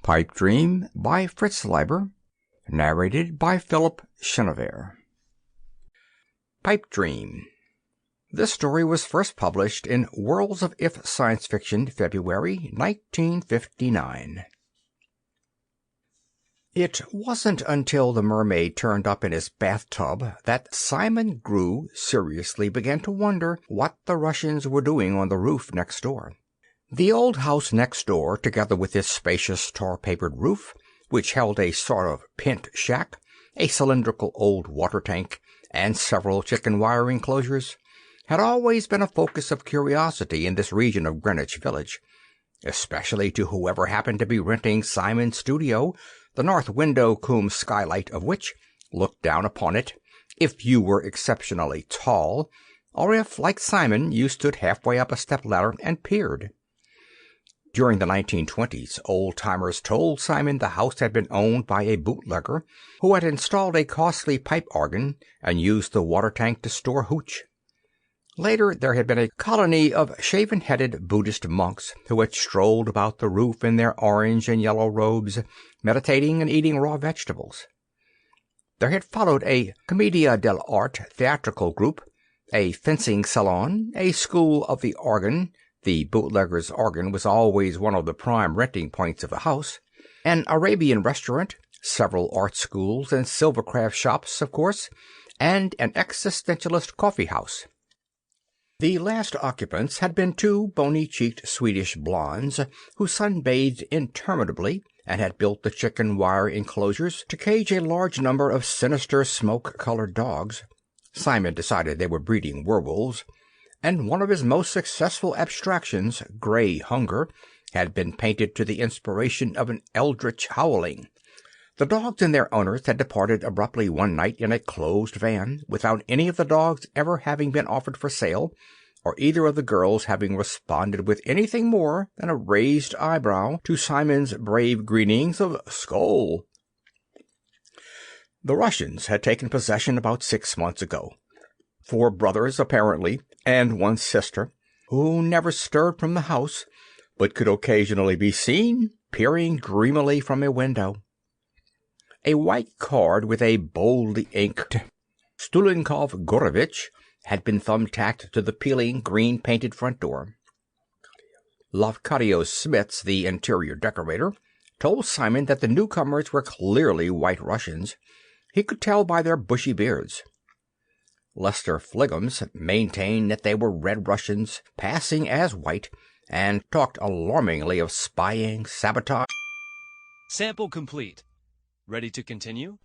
Pipe Dream by Fritz Leiber. Narrated by Chenevert. Pipe Dream. This story was first published in Worlds of If Science Fiction, February 1959. It wasn't until the mermaid turned up in his bathtub that Simon Grue seriously began to wonder what the Russians were doing on the roof next door. The old house next door, together with its spacious tar-papered roof, which held a sort of pent shack, a cylindrical old water tank, and several chicken wire enclosures, had always been a focus of curiosity in this region of Greenwich Village, especially to whoever happened to be renting Simon's studio, the north window cum skylight of which looked down upon it, if you were exceptionally tall, or if, like Simon, you stood halfway up a step-ladder and peered. During the 1920s, old-timers told Simon the house had been owned by a bootlegger who had installed a costly pipe organ and used the water tank to store hooch. Later, there had been a colony of shaven-headed Buddhist monks who had strolled about the roof in their orange and yellow robes, meditating and eating raw vegetables. There had followed a commedia dell'arte theatrical group, a fencing salon, a school of the organ — the bootlegger's organ was always one of the prime renting points of the house — an Arabian restaurant, several art schools and silvercraft shops, of course, and an existentialist coffee house. The last occupants had been two bony-cheeked Swedish blondes who sunbathed interminably and had built the chicken wire enclosures to cage a large number of sinister smoke-colored dogs. Simon decided they were breeding werewolves, and one of his most successful abstractions, Grey Hunger, had been painted to the inspiration of an eldritch howling. The dogs and their owners had departed abruptly one night in a closed van, without any of the dogs ever having been offered for sale, or either of the girls having responded with anything more than a raised eyebrow to Simon's brave greetings of "Skoll." The Russians had taken possession about 6 months ago. 4 brothers, apparently, and 1 sister, who never stirred from the house, but could occasionally be seen peering dreamily from a window. A white card with a boldly inked Stulenkov Gorovitch had been thumbtacked to the peeling, green-painted front door. Lafcadio Smits, the interior decorator, told Simon that the newcomers were clearly White Russians. He could tell by their bushy beards. Lester Fliggums maintained that they were Red Russians, passing as white, and talked alarmingly of spying, sabotage. Sample complete. Ready to continue?